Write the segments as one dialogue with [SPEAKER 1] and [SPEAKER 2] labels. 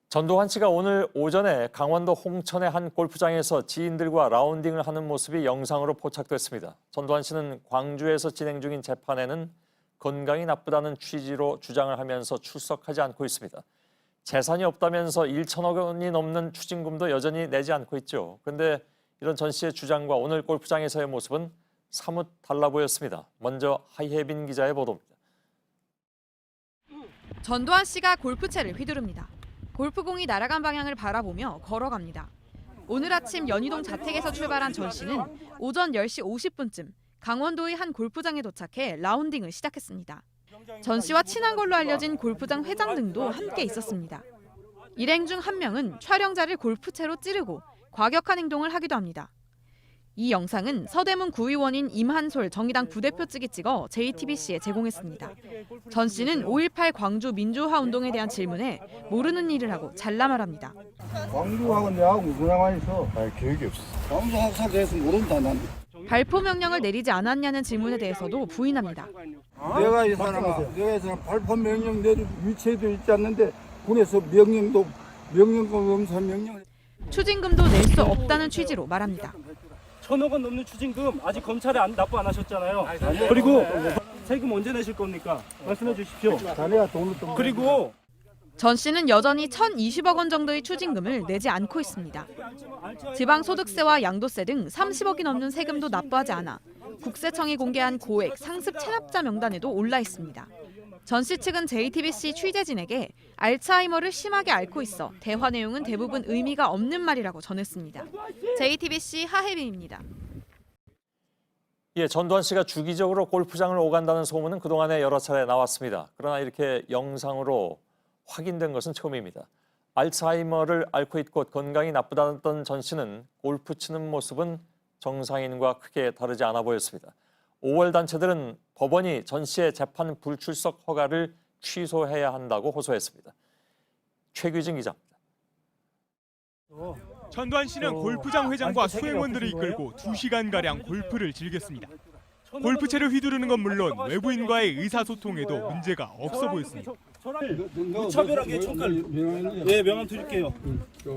[SPEAKER 1] 전두환 씨가 오늘 오전에 강원도 홍천의 한 골프장에서 지인들과 라운딩을 하는 모습이 영상으로 포착됐습니다. 전두환 씨는 광주에서 진행 중인 재판에는 건강이 나쁘다는 취지로 주장을 하면서 출석하지 않고 있습니다. 재산이 없다면서 1천억 원이 넘는 추징금도 여전히 내지 않고 있죠. 그런데 이런 전 씨의 주장과 오늘 골프장에서의 모습은 사뭇 달라 보였습니다. 먼저 하예빈 기자의 보도입니다.
[SPEAKER 2] 전두환 씨가 골프채를 휘두릅니다. 골프공이 날아간 방향을 바라보며 걸어갑니다. 오늘 아침 연희동 자택에서 출발한 전 씨는 오전 10시 50분쯤 강원도의 한 골프장에 도착해 라운딩을 시작했습니다. 전 씨와 친한 걸로 알려진 골프장 회장 등도 함께 있었습니다. 일행 중 한 명은 촬영자를 골프채로 찌르고 과격한 행동을 하기도 합니다. 이 영상은 서대문 구의원인 임한솔 정의당 부대표 측이 찍어 JTBC에 제공했습니다. 전 씨는 5.18 광주 민주화 운동에 대한 질문에 모르는 일을 하고 잘라 말합니다.
[SPEAKER 3] 광주하고 내하고 무슨 상관이 있어?
[SPEAKER 4] 계획이 없어.
[SPEAKER 3] 광주 학살 대해서 모른다 난.
[SPEAKER 2] 발포 명령을 내리지 않았냐는 질문에 대해서도 부인합니다.
[SPEAKER 3] 내가 이 사람 발포 명령 내릴 위치에도 있지 않는데 군에서 명령도 검사 명령.
[SPEAKER 2] 추징금도 낼 수 없다는 취지로 말합니다.
[SPEAKER 5] 1,000억 원 넘는 추징금 아직 검찰에 납부 안 하셨잖아요. 그리고 세금 언제 내실 겁니까? 말씀해 주십시오.
[SPEAKER 3] 자네가 돈을 좀.
[SPEAKER 5] 그리고
[SPEAKER 2] 전 씨는 여전히 1,020억 원 정도의 추징금을 내지 않고 있습니다. 지방소득세와 양도세 등 30억이 넘는 세금도 납부하지 않아 국세청이 공개한 고액 상습 체납자 명단에도 올라 있습니다. 전 씨 측은 JTBC 취재진에게 알츠하이머를 심하게 앓고 있어 대화 내용은 대부분 의미가 없는 말이라고 전했습니다. JTBC 하혜빈입니다.
[SPEAKER 1] 예, 전두환 씨가 주기적으로 골프장을 오간다는 소문은 그동안에 여러 차례 나왔습니다. 그러나 이렇게 영상으로 확인된 것은 처음입니다. 알츠하이머를 앓고 있고 건강이 나쁘다던 전 씨는 골프 치는 모습은 정상인과 크게 다르지 않아 보였습니다. 5월 단체들은 법원이 전 씨의 재판 불출석 허가를 취소해야 한다고 호소했습니다. 최규진 기자입니다.
[SPEAKER 6] 전두환 씨는 골프장 회장과 수행원들을 이끌고 2시간가량 골프를 즐겼습니다. 골프채를 휘두르는 건 물론 외부인과의 의사소통에도 문제가 없어 보였습니다.
[SPEAKER 5] 무차별하게 총칼 명함 드릴게요.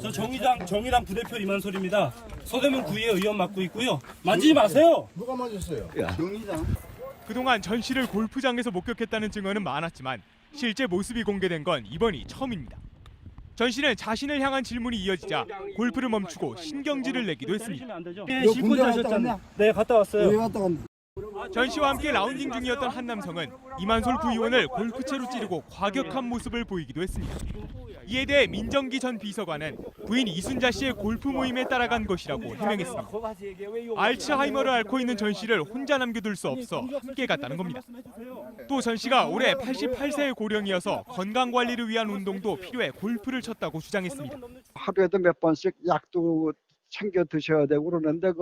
[SPEAKER 5] 저 정의당 부대표 임한솔입니다. 서대문 구의회 의원 맡고 있고요. 만지지 마세요.
[SPEAKER 3] 누가 맞았어요? 정의당.
[SPEAKER 6] 그동안 전 씨를 골프장에서 목격했다는 증언은 많았지만 실제 모습이 공개된 건 이번이 처음입니다. 전 씨는 자신을 향한 질문이 이어지자 골프를 멈추고 신경질을 내기도 했습니다.
[SPEAKER 5] 네, 실권 하셨잖아요. 네, 갔다 왔어요.
[SPEAKER 3] 왜 갔다 갔나?
[SPEAKER 6] 전 씨와 함께 라운딩 중이었던 한 남성은 이만솔 구의원을 골프채로 찌르고 과격한 모습을 보이기도 했습니다. 이에 대해 민정기 전 비서관은 부인 이순자 씨의 골프 모임에 따라간 것이라고 해명했습니다. 알츠하이머를 앓고 있는 전 씨를 혼자 남겨둘 수 없어 함께 갔다는 겁니다. 또 전 씨가 올해 88세의 고령이어서 건강관리를 위한 운동도 필요해 골프를 쳤다고 주장했습니다.
[SPEAKER 7] 하루에도 몇 번씩 약도 챙겨 드셔야 되고 그러는데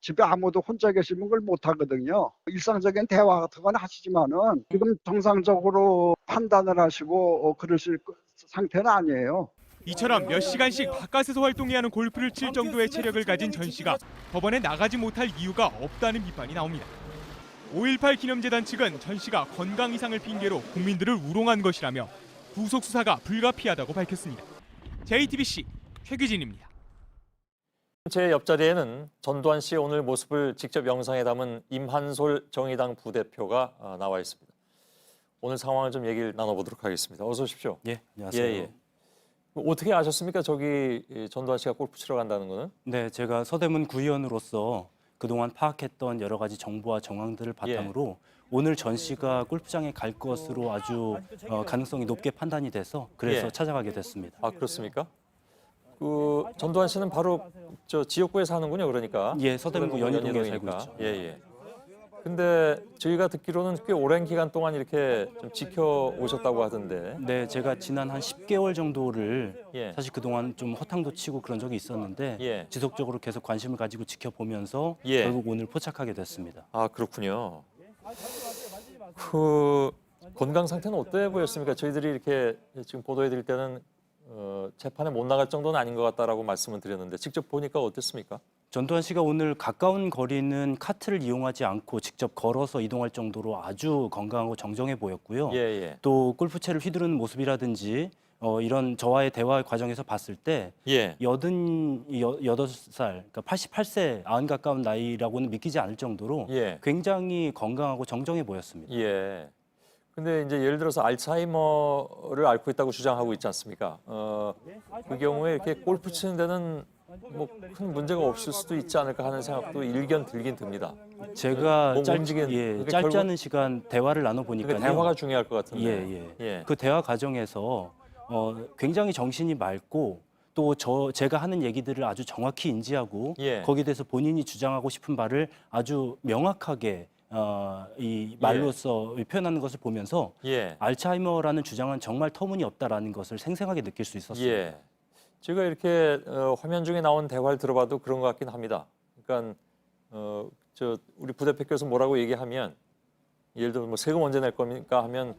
[SPEAKER 7] 집에 아무도 혼자 계시면 그걸 못 하거든요. 일상적인 대화 같은 건 하시지만은 지금 정상적으로 판단을 하시고 그러실 상태는 아니에요.
[SPEAKER 6] 이처럼 몇 시간씩 바깥에서 활동해야 하는 골프를 칠 정도의 체력을 가진 전 씨가 법원에 나가지 못할 이유가 없다는 비판이 나옵니다. 5.18 기념재단 측은 전 씨가 건강 이상을 핑계로 국민들을 우롱한 것이라며 구속 수사가 불가피하다고 밝혔습니다. JTBC 최규진입니다.
[SPEAKER 1] 제 옆자리에는 전두환 씨의 오늘 모습을 직접 영상에 담은 임한솔 정의당 부대표가 나와 있습니다. 오늘 상황을 좀 얘기를 나눠보도록 하겠습니다. 어서 오십시오.
[SPEAKER 8] 예, 안녕하세요.
[SPEAKER 1] 어떻게 아셨습니까? 저기 전두환 씨가 골프 치러 간다는 거는?
[SPEAKER 8] 네, 제가 서대문 구의원으로서 그동안 파악했던 여러 가지 정보와 정황들을 바탕으로 오늘 전 씨가 골프장에 갈 것으로 아주 가능성이 높게 판단이 돼서 그래서 찾아가게 됐습니다.
[SPEAKER 1] 아, 그렇습니까? 전두환 씨는 바로 저 지역구에 사는군요, 그러니까.
[SPEAKER 8] 예, 서대문구 연희동에 살고 있죠.
[SPEAKER 1] 근데 저희가 듣기로는 꽤 오랜 기간 동안 이렇게 좀 지켜오셨다고 하던데.
[SPEAKER 8] 네, 제가 지난 한 10개월 정도를 사실 그동안 좀 허탕도 치고 그런 적이 있었는데 지속적으로 계속 관심을 가지고 지켜보면서 결국 오늘 포착하게 됐습니다.
[SPEAKER 1] 아, 그렇군요. 건강 상태는 어때 보였습니까? 저희들이 이렇게 지금 보도해드릴 때는 재판에 못 나갈 정도는 아닌 것 같다라고 말씀을 드렸는데 직접 보니까 어땠습니까?
[SPEAKER 8] 전두환 씨가 오늘 가까운 거리는 카트를 이용하지 않고 직접 걸어서 이동할 정도로 아주 건강하고 정정해 보였고요. 또 골프채를 휘두르는 모습이라든지 이런 저와의 대화 과정에서 봤을 때
[SPEAKER 1] 예.
[SPEAKER 8] 88살, 그러니까 88세 아흔 가까운 나이라고는 믿기지 않을 정도로
[SPEAKER 1] 예.
[SPEAKER 8] 굉장히 건강하고 정정해 보였습니다.
[SPEAKER 1] 예. 근데 이제 예를 들어서 알츠하이머를 앓고 있다고 주장하고 있지 않습니까? 그 경우에 이렇게 골프 치는 데는 뭐 큰 문제가 없을 수도 있지 않을까 하는 생각도 일견 들긴 듭니다.
[SPEAKER 8] 제가
[SPEAKER 1] 몸 움직이는 그러니까
[SPEAKER 8] 짧지
[SPEAKER 1] 결국-
[SPEAKER 8] 않은 시간 대화를 나눠
[SPEAKER 1] 그러니까
[SPEAKER 8] 보니까요.
[SPEAKER 1] 대화가 중요할 것 같은데.
[SPEAKER 8] 예.
[SPEAKER 1] 예.
[SPEAKER 8] 그 대화 과정에서 굉장히 정신이 맑고 또 제가 하는 얘기들을 아주 정확히 인지하고
[SPEAKER 1] 예.
[SPEAKER 8] 거기에 대해서 본인이 주장하고 싶은 바를 아주 명확하게 이 말로써 표현하는 것을 보면서
[SPEAKER 1] 예.
[SPEAKER 8] 알츠하이머라는 주장은 정말 터무니없다라는 것을 생생하게 느낄 수 있었어요.
[SPEAKER 1] 예. 제가 이렇게 화면 중에 나온 대화를 들어봐도 그런 것 같긴 합니다. 그러니까 저 우리 부대표께서 뭐라고 얘기하면 예를 들어 뭐 세금 언제 낼 겁니까 하면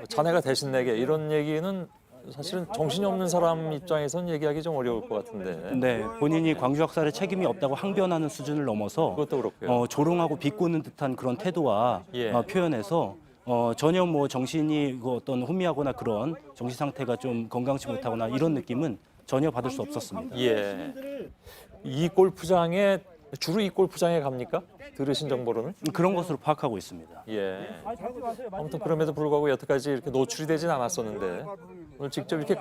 [SPEAKER 1] 자네가 대신 내게 이런 얘기는 사실은 정신이 없는 사람 입장에선 얘기하기 좀 어려울 것 같은데.
[SPEAKER 8] 네, 본인이 광주 학살에 책임이 없다고 항변하는 수준을 넘어서
[SPEAKER 1] 그것도 그렇고요.
[SPEAKER 8] 조롱하고 비꼬는 듯한 그런 태도와
[SPEAKER 1] 예.
[SPEAKER 8] 표현에서 전혀 뭐 정신이 어떤 혼미하거나 그런 정신 상태가 좀 건강치 못하거나 이런 느낌은 전혀 받을 수 없었습니다.
[SPEAKER 1] 예. 이 골프장에 주로 이 골프장에 갑니까? 들으신 정보로는?
[SPEAKER 8] 그런 것으로 파악하고 있습니다.
[SPEAKER 1] 예. 아무튼 그럼에도 불구하고 여태까지 이렇게 노출이 되진 않았었는데 오늘 직접 이렇게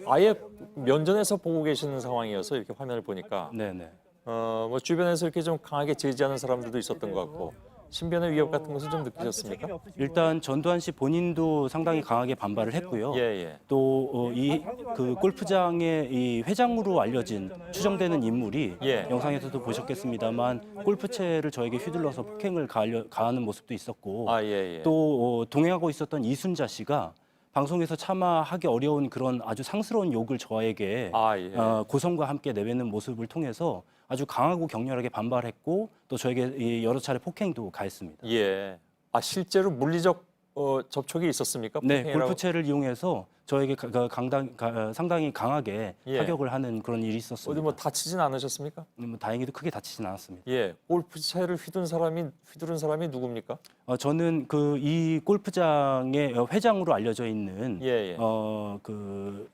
[SPEAKER 1] 아예 면전에서 보고 계시는 상황이어서 이렇게 화면을 보니까
[SPEAKER 8] 네네.
[SPEAKER 1] 뭐 주변에서 이렇게 좀 강하게 제지하는 사람들도 있었던 것 같고 신변의 위협 같은 것을 좀 느끼셨습니까?
[SPEAKER 8] 일단 전두환 씨 본인도 상당히 강하게 반발을 했고요.
[SPEAKER 1] 예.
[SPEAKER 8] 또 이 그 골프장의 이 회장으로 알려진 추정되는 인물이
[SPEAKER 1] 예.
[SPEAKER 8] 영상에서도 보셨겠습니다만 골프채를 저에게 휘둘러서 폭행을 가하는 모습도 있었고
[SPEAKER 1] 예.
[SPEAKER 8] 또 동행하고 있었던 이순자 씨가 방송에서 차마 하기 어려운 그런 아주 상스러운 욕을 저에게
[SPEAKER 1] 예.
[SPEAKER 8] 고성과 함께 내뱉는 모습을 통해서 아주 강하고 격렬하게 반발했고 또 저에게 여러 차례 폭행도 가했습니다.
[SPEAKER 1] 예. 실제로 물리적 접촉이 있었습니까?
[SPEAKER 8] 네,
[SPEAKER 1] 폭행이라고?
[SPEAKER 8] 골프채를 이용해서 저에게 상당히 강하게
[SPEAKER 1] 예.
[SPEAKER 8] 타격을 하는 그런 일이
[SPEAKER 1] 어디
[SPEAKER 8] 있었습니다.
[SPEAKER 1] 뭐 다치진 않으셨습니까?
[SPEAKER 8] 다행히도 크게 다치진 않았습니다.
[SPEAKER 1] 예. 골프채를 휘두른 사람이 누굽니까?
[SPEAKER 8] 저는 이 골프장의 회장으로 알려져 있는
[SPEAKER 1] 예.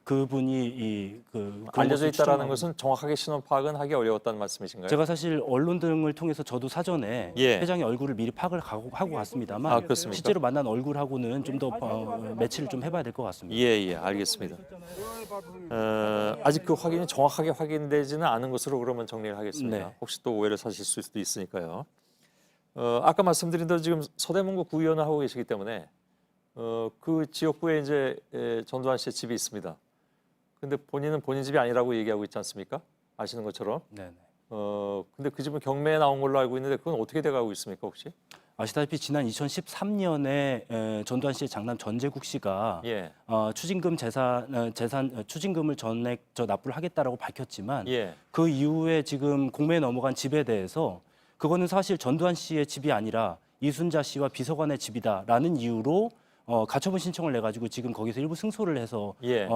[SPEAKER 8] 그분이 그런
[SPEAKER 1] 알려져
[SPEAKER 8] 것을
[SPEAKER 1] 있다라는
[SPEAKER 8] 추정하고
[SPEAKER 1] 것은 정확하게 신원 파악은 하기 어려웠다는 말씀이신가요?
[SPEAKER 8] 제가 사실 언론 등을 통해서 저도 사전에
[SPEAKER 1] 예.
[SPEAKER 8] 회장의 얼굴을 미리 파악을 하고 갔습니다만
[SPEAKER 1] 그렇습니까?
[SPEAKER 8] 실제로 만난 얼굴하고는 좀 더 매치를 좀 해봐야 될 것 같습니다.
[SPEAKER 1] 예, 알겠습니다. 아직 그 확인이 정확하게 확인되지는 않은 것으로 그러면 정리를 하겠습니다.
[SPEAKER 8] 네.
[SPEAKER 1] 혹시 또 오해를 사실 수도 있으니까요. 아까 말씀드린 대로 지금 서대문구 구의원을 하고 계시기 때문에 그 지역구에 이제 전두환 씨의 집이 있습니다. 근데 본인은 본인 집이 아니라고 얘기하고 있지 않습니까? 아시는 것처럼.
[SPEAKER 8] 네네.
[SPEAKER 1] 근데 그 집은 경매에 나온 걸로 알고 있는데 그건 어떻게 돼가고 있습니까 혹시?
[SPEAKER 8] 아시다시피 지난 2013년에 전두환 씨의 장남 전재국 씨가
[SPEAKER 1] 예.
[SPEAKER 8] 추징금 추징금을 전액 납부를 하겠다라고 밝혔지만
[SPEAKER 1] 예.
[SPEAKER 8] 그 이후에 지금 공매에 넘어간 집에 대해서 그거는 사실 전두환 씨의 집이 아니라 이순자 씨와 비서관의 집이다라는 이유로 가처분 신청을 내가지고 지금 거기서 일부 승소를 해서
[SPEAKER 1] 예.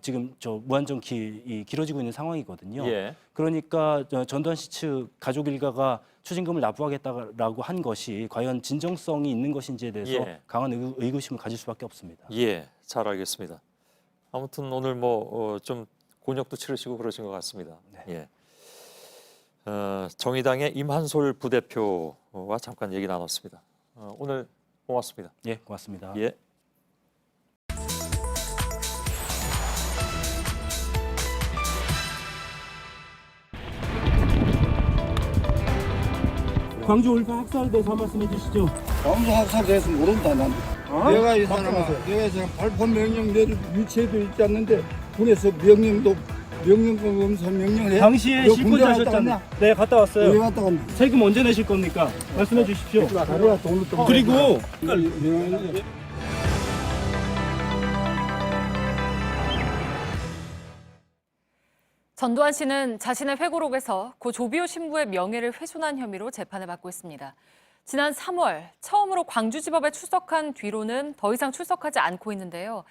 [SPEAKER 8] 지금 무한정 길어지고 있는 상황이거든요.
[SPEAKER 1] 예.
[SPEAKER 8] 그러니까 전두환 씨 측 가족 일가가 추징금을 납부하겠다라고 한 것이 과연 진정성이 있는 것인지에 대해서
[SPEAKER 1] 예.
[SPEAKER 8] 강한 의구심을 가질 수밖에 없습니다.
[SPEAKER 1] 예, 잘 알겠습니다. 아무튼 오늘 좀 곤욕도 치르시고 그러신 것 같습니다. 예. 정의당의 임한솔 부대표와 잠깐 얘기 나눴습니다. 오늘 고맙습니다.
[SPEAKER 8] 예, 고맙습니다.
[SPEAKER 1] 예.
[SPEAKER 5] 광주 올파 학살에 대해서 한 말씀 해주시죠.
[SPEAKER 3] 광주 학살 대해서 모른다 난. 내가 이 사람 발포 명령 내릴 위치에도 있지 않는데 군에서 명령권 검사 명령을 해.
[SPEAKER 5] 당시에
[SPEAKER 3] 너
[SPEAKER 5] 실권자
[SPEAKER 3] 군대 갔다
[SPEAKER 5] 하셨잖아요.
[SPEAKER 3] 왔냐?
[SPEAKER 5] 네, 갔다
[SPEAKER 3] 왜
[SPEAKER 5] 왔어요.
[SPEAKER 3] 갔다 왔냐?
[SPEAKER 5] 세금 언제 내실 겁니까? 말씀해 주십시오.
[SPEAKER 3] 다리가 돈을 또
[SPEAKER 5] 그리고
[SPEAKER 4] 전두환 씨는 자신의 회고록에서 고 조비오 신부의 명예를 훼손한 혐의로 재판을 받고 있습니다. 지난 3월 처음으로 광주지법에 출석한 뒤로는 더 이상 출석하지 않고 있는데요.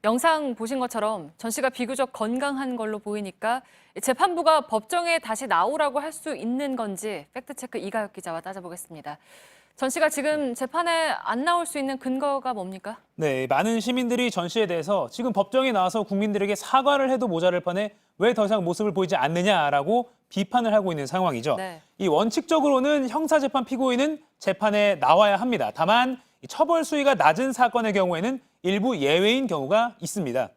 [SPEAKER 4] 영상 보신 것처럼 전 씨가 비교적 건강한 걸로 보이니까 재판부가 법정에 다시 나오라고 할 수 있는 건지 팩트체크 이가혁 기자와 따져보겠습니다. 전 씨가 지금 재판에 안 나올 수 있는 근거가 뭡니까?
[SPEAKER 9] 네, 많은 시민들이 전 씨에 대해서 지금 법정에 나와서 국민들에게 사과를 해도 모자랄 판에 왜 더 이상 모습을 보이지 않느냐라고 비판을 하고 있는 상황이죠.
[SPEAKER 4] 네.
[SPEAKER 9] 이 원칙적으로는 형사재판 피고인은 재판에 나와야 합니다. 다만 이 처벌 수위가 낮은 사건의 경우에는 일부 예외인 경우가 있습니다.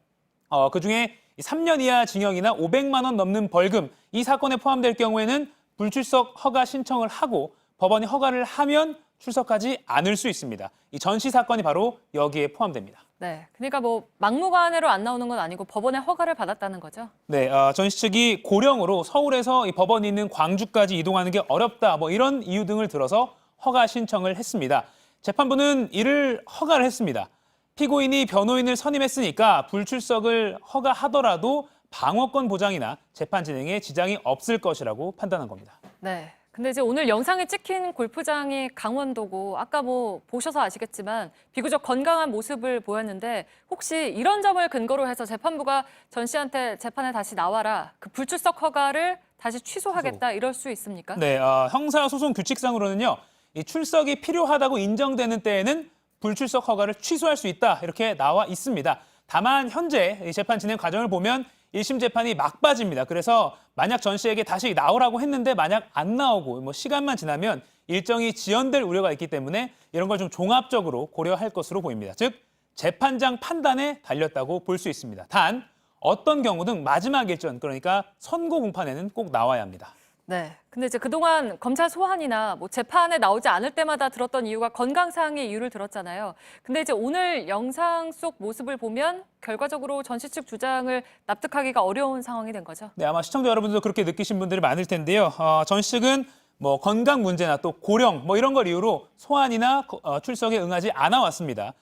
[SPEAKER 9] 그중에 3년 이하 징역이나 500만 원 넘는 벌금, 이 사건에 포함될 경우에는 불출석 허가 신청을 하고 법원이 허가를 하면 출석하지 않을 수 있습니다. 이 전 씨 사건이 바로 여기에 포함됩니다.
[SPEAKER 4] 네, 그러니까 뭐 막무가내로 안 나오는 건 아니고 법원의 허가를 받았다는 거죠?
[SPEAKER 9] 네, 전 씨 측이 고령으로 서울에서 이 법원이 있는 광주까지 이동하는 게 어렵다, 뭐 이런 이유 등을 들어서 허가 신청을 했습니다. 재판부는 이를 허가를 했습니다. 피고인이 변호인을 선임했으니까 불출석을 허가하더라도 방어권 보장이나 재판 진행에 지장이 없을 것이라고 판단한 겁니다.
[SPEAKER 4] 네. 근데 이제 오늘 영상에 찍힌 골프장이 강원도고 아까 뭐 보셔서 아시겠지만 비교적 건강한 모습을 보였는데 혹시 이런 점을 근거로 해서 재판부가 전 씨한테 재판에 다시 나와라, 그 불출석 허가를 다시 취소하겠다 이럴 수 있습니까?
[SPEAKER 9] 네, 형사소송 규칙상으로는요, 이 출석이 필요하다고 인정되는 때에는 불출석 허가를 취소할 수 있다 이렇게 나와 있습니다. 다만 현재 이 재판 진행 과정을 보면 1심 재판이 막바지입니다. 그래서 만약 전 씨에게 다시 나오라고 했는데 만약 안 나오고 뭐 시간만 지나면 일정이 지연될 우려가 있기 때문에 이런 걸 좀 종합적으로 고려할 것으로 보입니다. 즉 재판장 판단에 달렸다고 볼 수 있습니다. 단 어떤 경우든 마지막 일전, 그러니까 선고 공판에는 꼭 나와야 합니다.
[SPEAKER 4] 네. 근데 이제 그동안 검찰 소환이나 뭐 재판에 나오지 않을 때마다 들었던 이유가 건강상의 이유를 들었잖아요. 근데 이제 오늘 영상 속 모습을 보면 결과적으로 전 씨 측 주장을 납득하기가 어려운 상황이 된 거죠.
[SPEAKER 9] 네, 아마 시청자 여러분들도 그렇게 느끼신 분들이 많을 텐데요. 전 씨 측은 뭐 건강 문제나 또 고령 뭐 이런 걸 이유로 소환이나 출석에 응하지 않아 왔습니다.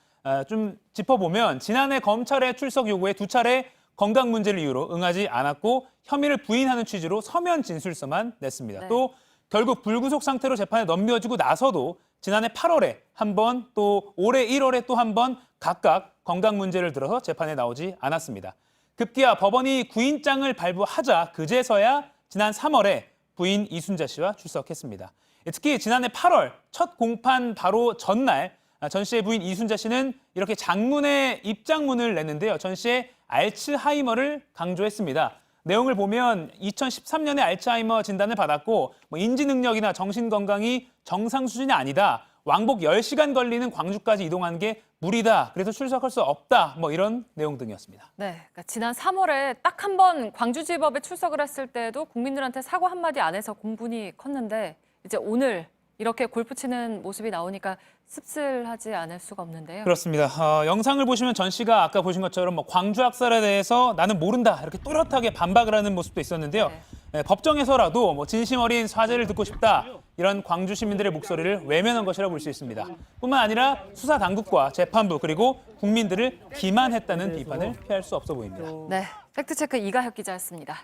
[SPEAKER 9] 좀 짚어보면 지난해 검찰의 출석 요구에 2차례 건강 문제를 이유로 응하지 않았고 혐의를 부인하는 취지로 서면 진술서만 냈습니다.
[SPEAKER 4] 네.
[SPEAKER 9] 또 결국 불구속 상태로 재판에 넘겨지고 나서도 지난해 8월에 한 번, 또 올해 1월에 또 한 번 각각 건강 문제를 들어서 재판에 나오지 않았습니다. 급기야 법원이 구인장을 발부하자 그제서야 지난 3월에 부인 이순자 씨와 출석했습니다. 특히 지난해 8월 첫 공판 바로 전날 전 씨의 부인 이순자 씨는 이렇게 장문의 입장문을 냈는데요. 전 씨의 알츠하이머를 강조했습니다. 내용을 보면 2013년에 알츠하이머 진단을 받았고 인지 능력이나 정신 건강이 정상 수준이 아니다. 왕복 10시간 걸리는 광주까지 이동한 게 무리다. 그래서 출석할 수 없다. 뭐 이런 내용 등이었습니다.
[SPEAKER 4] 네, 그러니까 지난 3월에 딱 한 번 광주지법에 출석을 했을 때도 국민들한테 사과 한마디 안 해서 공분이 컸는데 이제 오늘 이렇게 골프 치는 모습이 나오니까 씁쓸하지 않을 수가 없는데요.
[SPEAKER 9] 그렇습니다. 영상을 보시면 전 씨가 아까 보신 것처럼 뭐 광주 학살에 대해서 나는 모른다 이렇게 또렷하게 반박을 하는 모습도 있었는데요. 네, 법정에서라도 뭐 진심 어린 사죄를 듣고 싶다 이런 광주 시민들의 목소리를 외면한 것이라 볼 수 있습니다. 뿐만 아니라 수사 당국과 재판부 그리고 국민들을 기만했다는 비판을 피할 수 없어 보입니다.
[SPEAKER 4] 네, 팩트체크 이가혁 기자였습니다.